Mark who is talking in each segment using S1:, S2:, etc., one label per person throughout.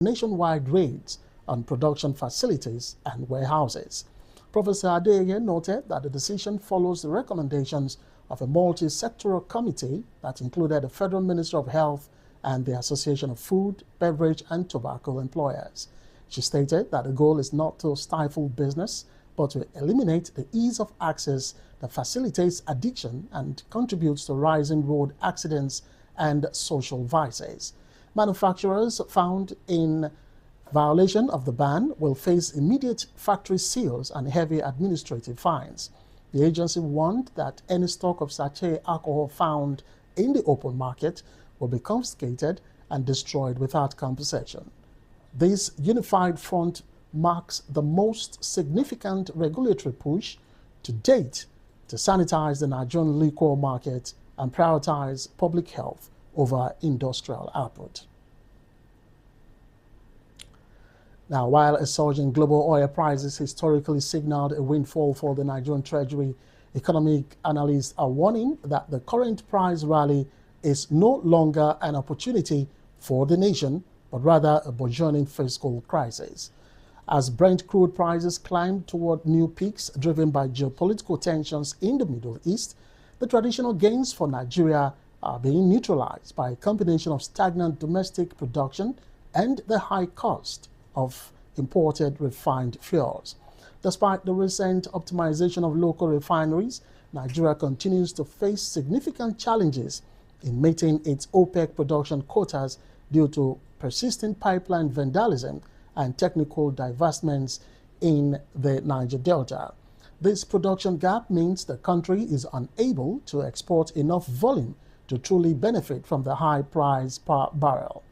S1: nationwide raids on production facilities and warehouses. Professor Adeyeye noted that the decision follows the recommendations of a multi-sectoral committee that included the Federal Ministry of Health and the Association of Food, Beverage and Tobacco Employers. She stated that the goal is not to stifle business, but to eliminate the ease of access that facilitates addiction and contributes to rising road accidents and social vices. Manufacturers found in violation of the ban will face immediate factory seals and heavy administrative fines. The agency warned that any stock of sachet alcohol found in the open market will be confiscated and destroyed without compensation. This unified front marks the most significant regulatory push to date to sanitize the Nigerian liquor market and prioritize public health over industrial output. Now, while a surge in global oil prices historically signaled a windfall for the Nigerian Treasury, economic analysts are warning that the current price rally is no longer an opportunity for the nation, but rather a burgeoning fiscal crisis. As Brent crude prices climb toward new peaks driven by geopolitical tensions in the Middle East, the traditional gains for Nigeria are being neutralized by a combination of stagnant domestic production and the high cost of imported refined fuels. Despite the recent optimization of local refineries, Nigeria continues to face significant challenges in meeting its OPEC production quotas due to persistent pipeline vandalism and technical divestments in the Niger Delta. This production gap means the country is unable to export enough volume to truly benefit from the high price per barrel.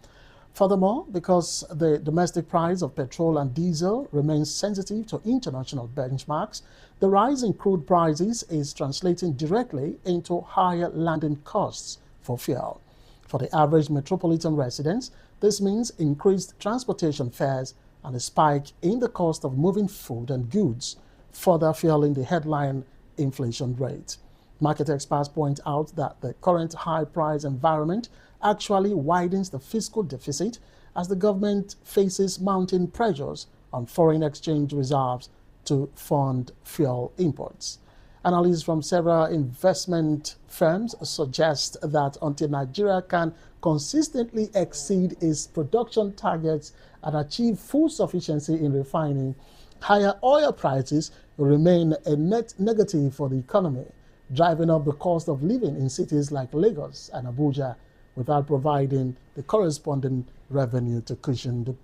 S1: Furthermore, because the domestic price of petrol and diesel remains sensitive to international benchmarks, the rise in crude prices is translating directly into higher landing costs for fuel. For the average metropolitan residents, this means increased transportation fares and a spike in the cost of moving food and goods, further fueling the headline inflation rate. Market experts point out that the current high price environment actually widens the fiscal deficit as the government faces mounting pressures on foreign exchange reserves to fund fuel imports. Analysts from several investment firms suggest that until Nigeria can consistently exceed its production targets and achieve full sufficiency in refining, higher oil prices will remain a net negative for the economy, driving up the cost of living in cities like Lagos and Abuja without providing the corresponding revenue to cushion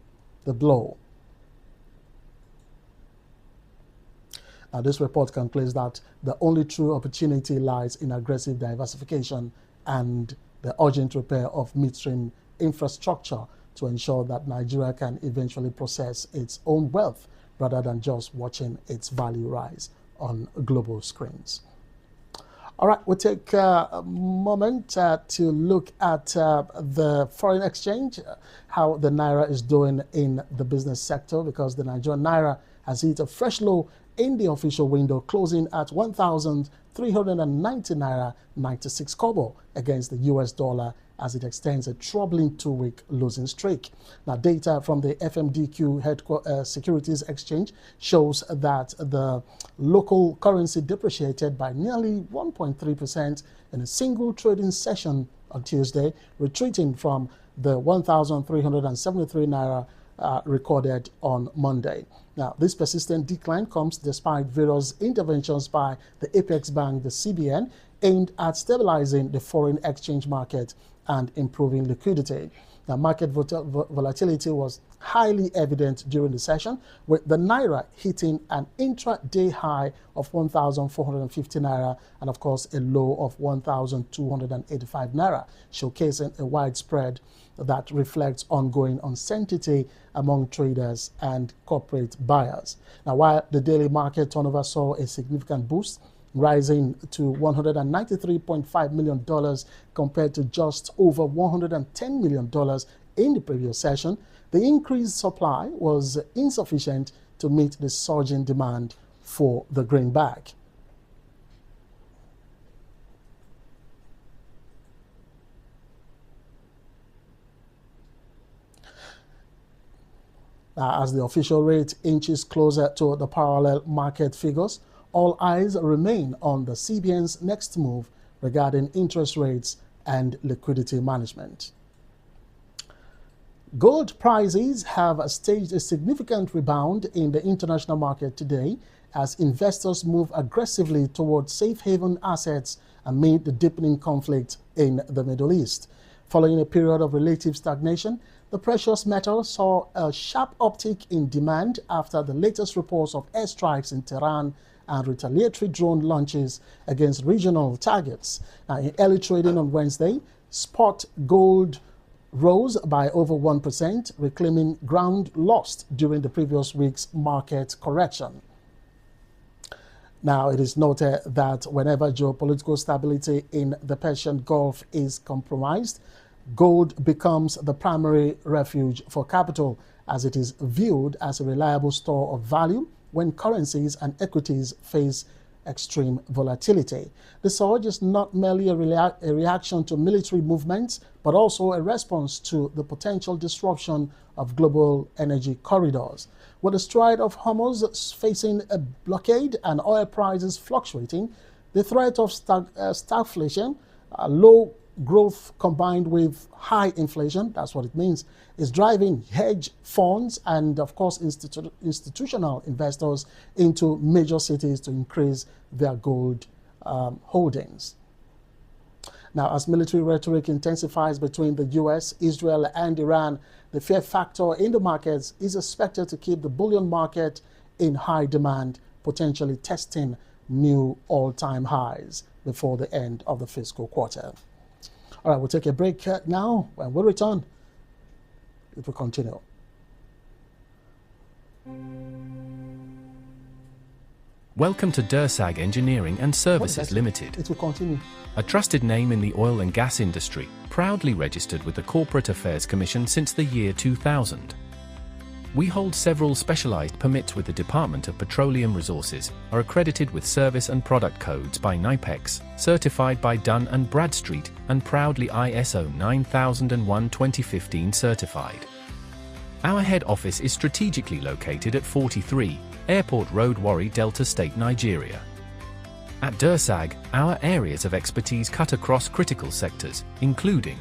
S1: the blow. Now, this report concludes that the only true opportunity lies in aggressive diversification and the urgent repair of midstream infrastructure to ensure that Nigeria can eventually process its own wealth rather than just watching its value rise on global screens. All right, we'll take a moment to look at the foreign exchange, how the Naira is doing in the business sector, because the Nigerian Naira has hit a fresh low in the official window, closing at 1,390 Naira 96 kobo against the US dollar as it extends a troubling two-week losing streak. Now, data from the FMDQ Securities Exchange shows that the local currency depreciated by nearly 1.3% in a single trading session on Tuesday, retreating from the 1,373 Naira recorded on Monday. Now, this persistent decline comes despite various interventions by the Apex Bank, the CBN, aimed at stabilizing the foreign exchange market and improving liquidity. Now, market volatility was highly evident during the session, with the Naira hitting an intraday high of 1,450 Naira and, of course, a low of 1,285 Naira, showcasing a widespread that reflects ongoing uncertainty among traders and corporate buyers. Now, while the daily market turnover saw a significant boost, rising to $193.5 million compared to just over $110 million in the previous session, the increased supply was insufficient to meet the surging demand for the greenback. As the official rate inches closer to the parallel market figures, all eyes remain on the CBN's next move regarding interest rates and liquidity management. Gold prices have staged a significant rebound in the international market today as investors move aggressively towards safe haven assets amid the deepening conflict in the Middle East. Following a period of relative stagnation, the precious metal saw a sharp uptick in demand after the latest reports of airstrikes in Tehran and retaliatory drone launches against regional targets. In early trading on Wednesday, spot gold rose by over 1%, reclaiming ground lost during the previous week's market correction. Now, it is noted that whenever geopolitical stability in the Persian Gulf is compromised, gold becomes the primary refuge for capital, as it is viewed as a reliable store of value when currencies and equities face extreme volatility. The surge is not merely a reaction to military movements, but also a response to the potential disruption of global energy corridors. With the Strait of Hormuz facing a blockade and oil prices fluctuating, the threat of stagflation, low growth combined with high inflation, that's what it means, is driving hedge funds and, of course, institutional investors into major cities to increase their gold holdings. Now, as military rhetoric intensifies between the U.S., Israel, and Iran, the fear factor in the markets is expected to keep the bullion market in high demand, potentially testing new all-time highs before the end of the fiscal quarter. All right, we'll take a break now. When we return, it will continue.
S2: Welcome to Dursag Engineering and Services Limited.
S1: It will continue.
S2: A trusted name in the oil and gas industry, proudly registered with the Corporate Affairs Commission since the year 2000. We hold several specialized permits with the Department of Petroleum Resources, are accredited with service and product codes by NIPEX, certified by Dun & Bradstreet, and proudly ISO 9001:2015 certified. Our head office is strategically located at 43 Airport Road, Warri, Delta State, Nigeria. At Dursag, our areas of expertise cut across critical sectors, including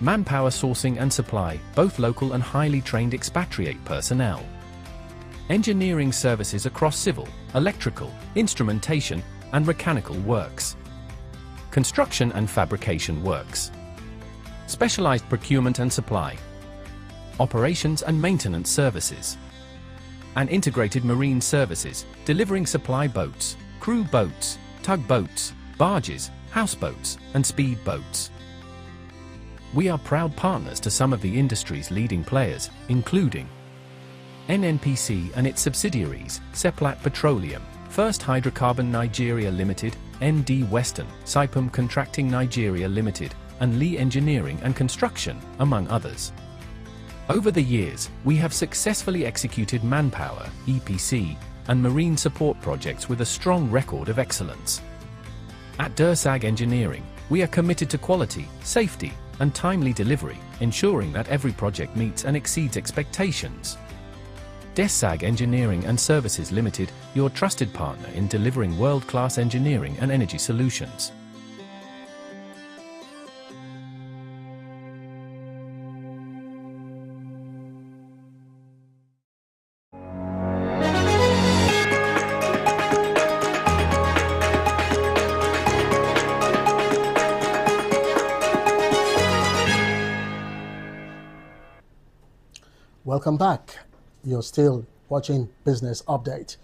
S2: manpower sourcing and supply, both local and highly trained expatriate personnel. Engineering services across civil, electrical, instrumentation, and mechanical works. Construction and fabrication works. Specialized procurement and supply. Operations and maintenance services. And integrated marine services, delivering supply boats, crew boats, tugboats, barges, houseboats, and speed boats. We are proud partners to some of the industry's leading players, including NNPC and its subsidiaries, Seplat Petroleum, First Hydrocarbon Nigeria Limited, ND Western, Saipem Contracting Nigeria Limited, and Lee Engineering and Construction, among others. Over the years, we have successfully executed manpower, EPC, and marine support projects with a strong record of excellence. At Dursag Engineering, we are committed to quality, safety, and timely delivery, ensuring that every project meets and exceeds expectations. Dursag Engineering and Services Limited, your trusted partner in delivering world-class engineering and energy solutions.
S1: Welcome back. You're still watching Business Update.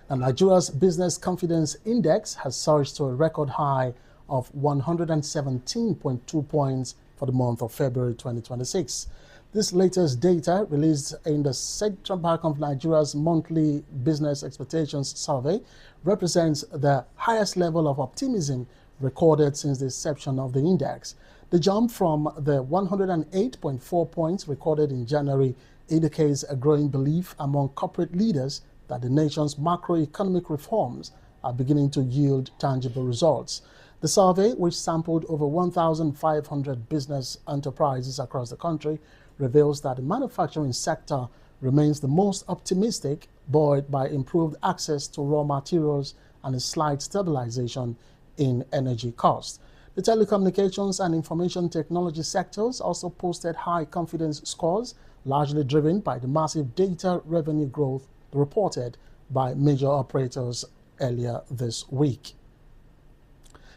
S1: And Nigeria's Business Confidence Index has surged to a record high of 117.2 points for the month of February 2026. This latest data, released in the Central Bank of Nigeria's monthly Business Expectations Survey, represents the highest level of optimism recorded since the inception of the index. The jump from the 108.4 points recorded in January indicates a growing belief among corporate leaders that the nation's macroeconomic reforms are beginning to yield tangible results. The survey, which sampled over 1,500 business enterprises across the country, reveals that the manufacturing sector remains the most optimistic, buoyed by improved access to raw materials and a slight stabilization in energy costs. The telecommunications and information technology sectors also posted high confidence scores, largely driven by the massive data revenue growth reported by major operators earlier this week.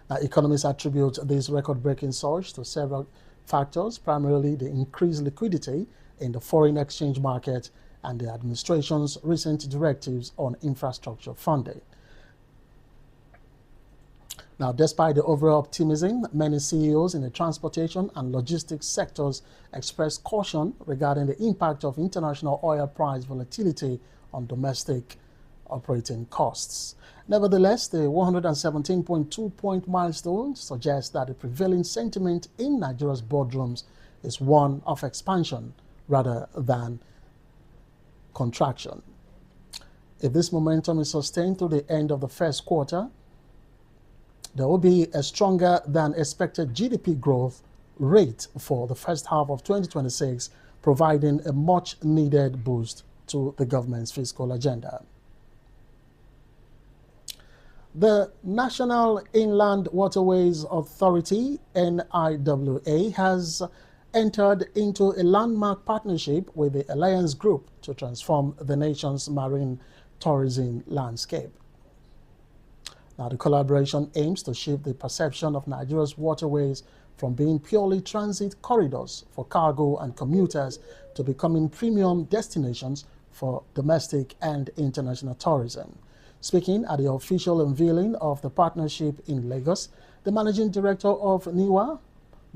S1: Now, economists attribute this record-breaking surge to several factors, primarily the increased liquidity in the foreign exchange market and the administration's recent directives on infrastructure funding. Now, despite the overall optimism, many CEOs in the transportation and logistics sectors expressed caution regarding the impact of international oil price volatility on domestic operating costs. Nevertheless, the 117.2-point milestone suggests that the prevailing sentiment in Nigeria's boardrooms is one of expansion rather than contraction. If this momentum is sustained through the end of the first quarter, there will be a stronger than expected GDP growth rate for the first half of 2026, providing a much needed boost to the government's fiscal agenda. The National Inland Waterways Authority, NIWA, has entered into a landmark partnership with the Alliance Group to transform the nation's marine tourism landscape. Now, the collaboration aims to shift the perception of Nigeria's waterways from being purely transit corridors for cargo and commuters to becoming premium destinations for domestic and international tourism. Speaking at the official unveiling of the partnership in Lagos, the managing director of NIWA,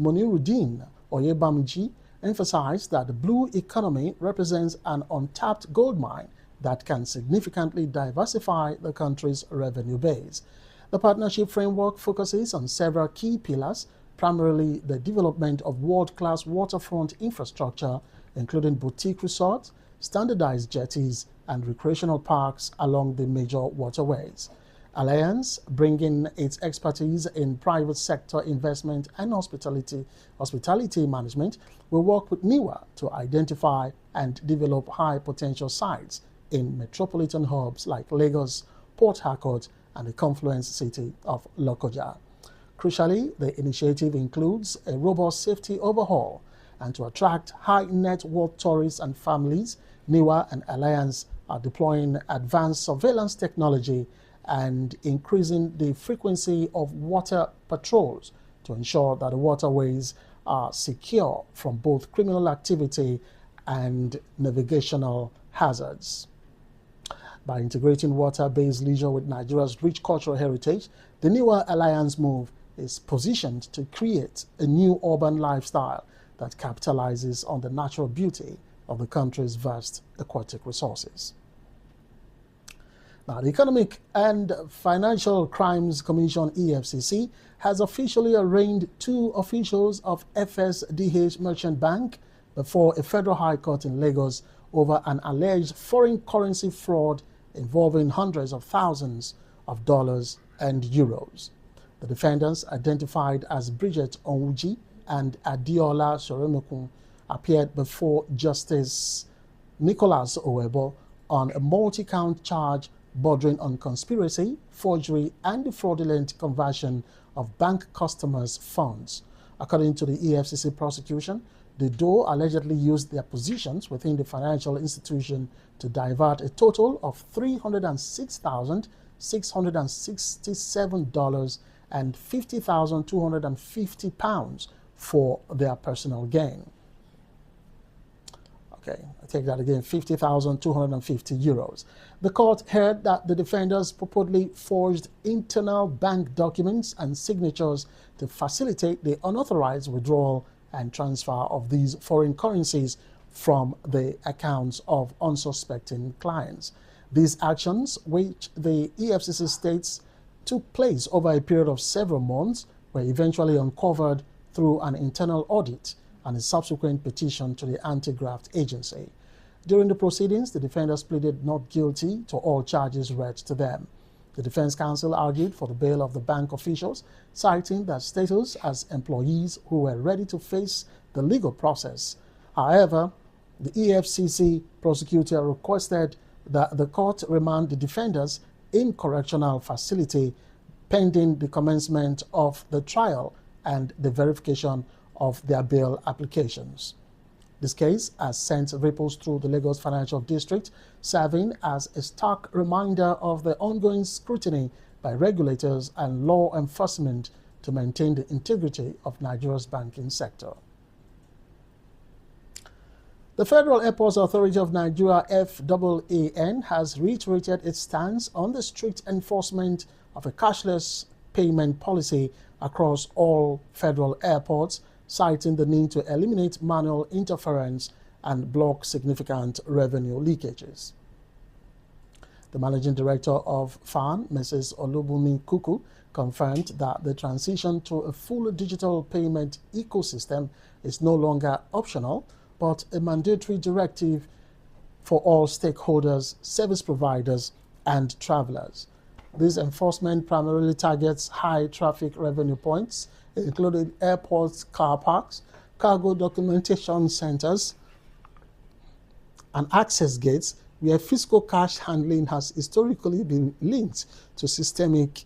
S1: Moniruddin Oyebamiji, emphasized that the blue economy represents an untapped goldmine that can significantly diversify the country's revenue base. The partnership framework focuses on several key pillars, primarily the development of world-class waterfront infrastructure, including boutique resorts, standardized jetties, and recreational parks along the major waterways. Alliance, bringing its expertise in private sector investment and hospitality management, will work with NIWA to identify and develop high-potential sites in metropolitan hubs like Lagos, Port Harcourt, and the confluence city of Lokoja. Crucially, the initiative includes a robust safety overhaul, and to attract high-net-worth tourists and families, NIWA and Alliance are deploying advanced surveillance technology and increasing the frequency of water patrols to ensure that the waterways are secure from both criminal activity and navigational hazards. By integrating water-based leisure with Nigeria's rich cultural heritage, the NIWA Alliance move is positioned to create a new urban lifestyle that capitalizes on the natural beauty of the country's vast aquatic resources. Now, the Economic and Financial Crimes Commission, EFCC, has officially arraigned 2 officials of FSDH Merchant Bank before a federal high court in Lagos over an alleged foreign currency fraud involving hundreds of thousands of dollars and euros. The defendants, identified as Bridget Onwuji and Adiola Soremokun, appeared before Justice Nicholas Owebo on a multi-count charge bordering on conspiracy, forgery, and the fraudulent conversion of bank customers' funds. According to the EFCC prosecution, the duo allegedly used their positions within the financial institution to divert a total of $306,667 and £50,250 for their personal gain. Okay, I take that again, 50,250 euros. The court heard that the defendants purportedly forged internal bank documents and signatures to facilitate the unauthorized withdrawal and transfer of these foreign currencies from the accounts of unsuspecting clients. These actions, which the EFCC states took place over a period of several months, were eventually uncovered through an internal audit and a subsequent petition to the anti-graft agency. During the proceedings, the defendants pleaded not guilty to all charges read to them. The defense counsel argued for the bail of the bank officials, citing their status as employees who were ready to face the legal process. However, The EFCC prosecutor requested that the court remand the defendants in correctional facility pending the commencement of the trial and the verification of their bail applications. This case has sent ripples through the Lagos Financial District, serving as a stark reminder of the ongoing scrutiny by regulators and law enforcement to maintain the integrity of Nigeria's banking sector. The Federal Airports Authority of Nigeria, FAAN, has reiterated its stance on the strict enforcement of a cashless payment policy across all federal airports, citing the need to eliminate manual interference and block significant revenue leakages. The managing director of FAAN, Mrs. Olubunmi Kuku, confirmed that the transition to a full digital payment ecosystem is no longer optional, but a mandatory directive for all stakeholders, service providers, and travelers. This enforcement primarily targets high-traffic revenue points, including airports, car parks, cargo documentation centers, and access gates, where fiscal cash handling has historically been linked to systemic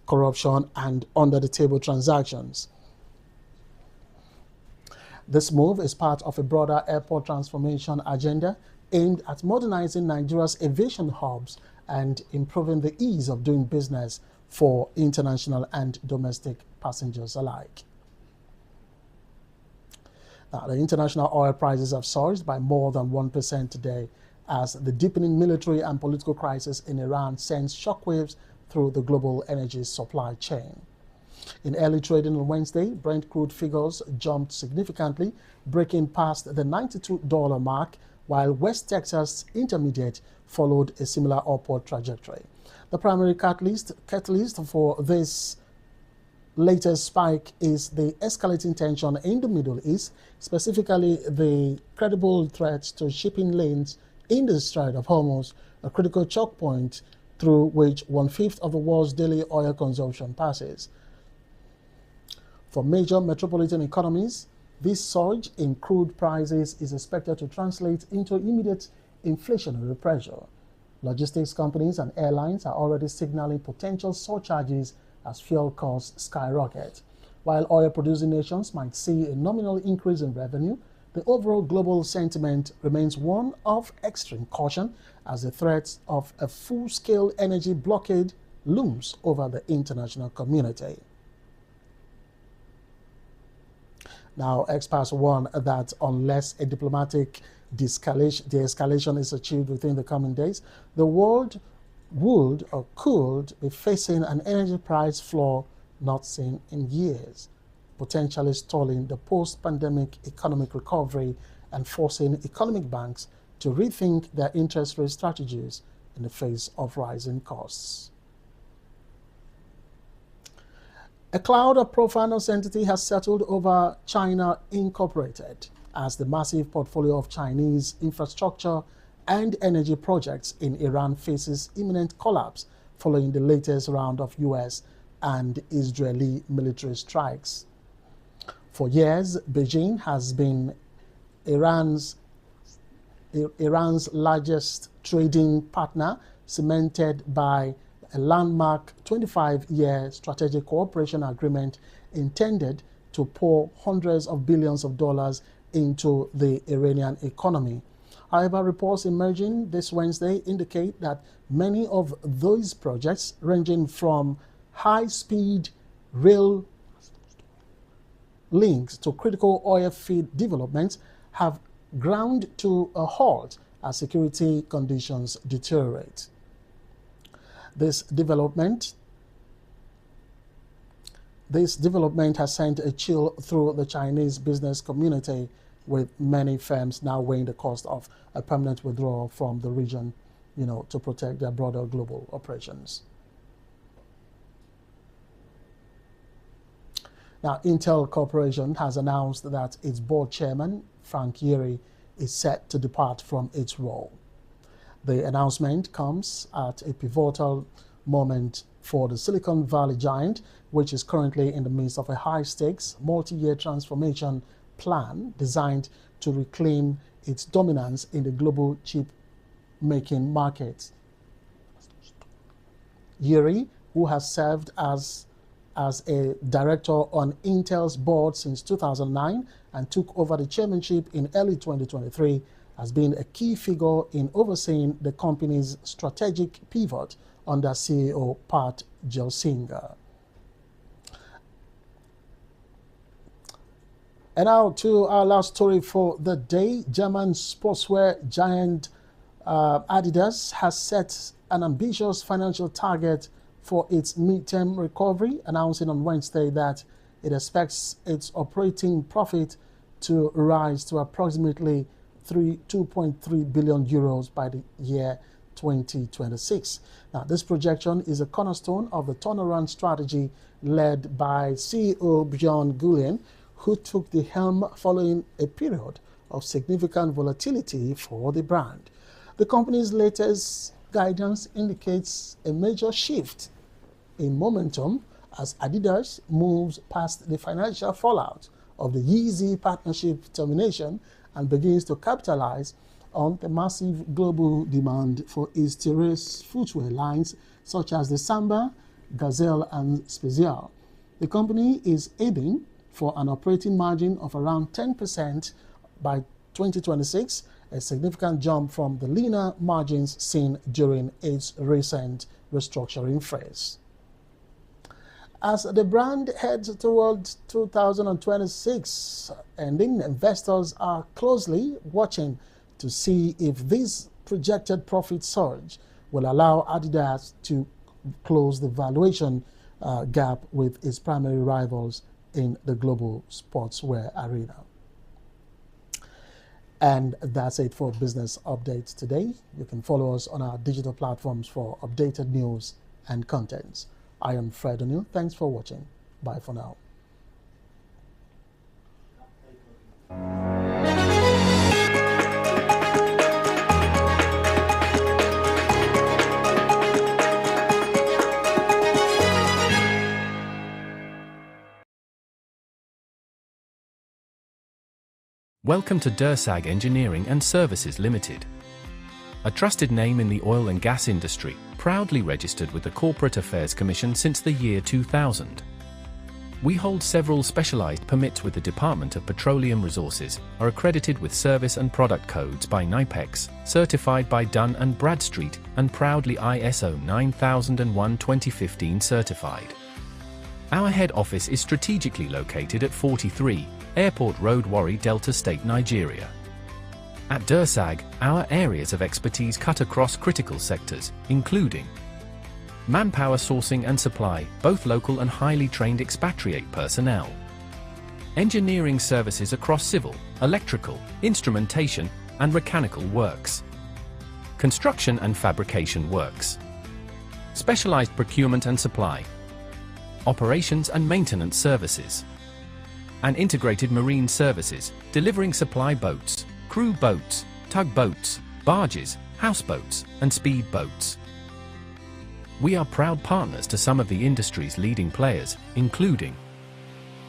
S1: corruption and under-the-table transactions. This move is part of a broader airport transformation agenda aimed at modernizing Nigeria's aviation hubs and improving the ease of doing business for international and domestic passengers alike. Now, the international oil prices have surged by more than 1% today as the deepening military and political crisis in Iran sends shockwaves through the global energy supply chain. In early trading on Wednesday, Brent crude figures jumped significantly, breaking past the $92 mark, while West Texas Intermediate followed a similar upward trajectory. The primary catalyst for this latest spike is the escalating tension in the Middle East, specifically the credible threat to shipping lanes in the Strait of Hormuz, a critical choke point through which 1/5 of the world's daily oil consumption passes. For major metropolitan economies, this surge in crude prices is expected to translate into immediate inflationary pressure. Logistics companies and airlines are already signaling potential surcharges as fuel costs skyrocket. While oil-producing nations might see a nominal increase in revenue, the overall global sentiment remains one of extreme caution as the threat of a full-scale energy blockade looms over the international community. Now, experts warn that unless a diplomatic de-escalation is achieved within the coming days, the world would or could be facing an energy price floor not seen in years, potentially stalling the post-pandemic economic recovery and forcing economic banks to rethink their interest rate strategies in the face of rising costs. A cloud of profane uncertainty has settled over China Incorporated as the massive portfolio of Chinese infrastructure and energy projects in Iran faces imminent collapse following the latest round of U.S. and Israeli military strikes. For years, Beijing has been Iran's largest trading partner, cemented by a landmark 25-year strategic cooperation agreement intended to pour hundreds of billions of dollars into the Iranian economy. However, reports emerging this Wednesday indicate that many of those projects, ranging from high-speed rail links to critical oil field developments, have ground to a halt as security conditions deteriorate. This development has sent a chill through the Chinese business community, with many firms now weighing the cost of a permanent withdrawal from the region, to protect their broader global operations. Now, Intel Corporation has announced that its board chairman, Frank Yeary, is set to depart from its role. The announcement comes at a pivotal moment for the Silicon Valley giant, which is currently in the midst of a high-stakes, multi-year transformation plan designed to reclaim its dominance in the global chip-making market. Yeri, who has served as a director on Intel's board since 2009 and took over the chairmanship in early 2023, has been a key figure in overseeing the company's strategic pivot under CEO Pat Gelsinger. And now to our last story for the day. German sportswear giant Adidas has set an ambitious financial target for its midterm recovery, announcing on Wednesday that it expects its operating profit to rise to approximately 2.3 billion euros by the year 2026. Now, this projection is a cornerstone of the turnaround strategy led by CEO Björn Gullian, who took the helm following a period of significant volatility for the brand. The company's latest guidance indicates a major shift in momentum as Adidas moves past the financial fallout of the Yeezy partnership termination and begins to capitalize on the massive global demand for its terrace footwear lines such as the Samba, Gazelle, and Spezial. The company is aiming for an operating margin of around 10% by 2026, a significant jump from the leaner margins seen during its recent restructuring phase. As the brand heads towards 2026 ending, investors are closely watching to see if this projected profit surge will allow Adidas to close the valuation gap with its primary rivals in the global sportswear arena. And that's it for Business Updates today. You can follow us on our digital platforms for updated news and contents. I am Fred O'Neill. Thanks for watching. Bye for now.
S2: Welcome to Dursag Engineering and Services Limited, a trusted name in the oil and gas industry, proudly registered with the Corporate Affairs Commission since the year 2000. We hold several specialized permits with the Department of Petroleum Resources, are accredited with service and product codes by NIPEX, certified by Dun & Bradstreet, and proudly ISO 9001:2015 certified. Our head office is strategically located at 43 Airport Road, Warri, Delta State, Nigeria. At Dursag, our areas of expertise cut across critical sectors, including manpower sourcing and supply, both local and highly trained expatriate personnel, engineering services across civil, electrical, instrumentation, and mechanical works, construction and fabrication works, specialized procurement and supply, operations and maintenance services, and integrated marine services, delivering supply boats, crew boats, tugboats, barges, houseboats, and speedboats. We are proud partners to some of the industry's leading players, including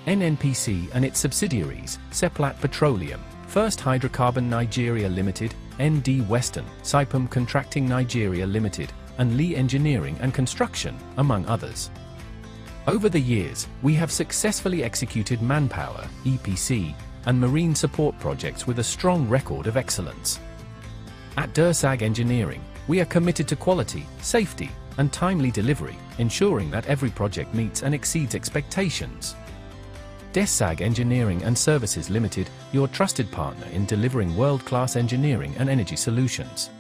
S2: NNPC and its subsidiaries, Seplat Petroleum, First Hydrocarbon Nigeria Limited, ND Western, Saipem Contracting Nigeria Limited, and Lee Engineering and Construction, among others. Over the years, we have successfully executed manpower, EPC, and marine support projects with a strong record of excellence. At Dursag Engineering, we are committed to quality, safety, and timely delivery, ensuring that every project meets and exceeds expectations. Dursag Engineering and Services Limited, your trusted partner in delivering world-class engineering and energy solutions.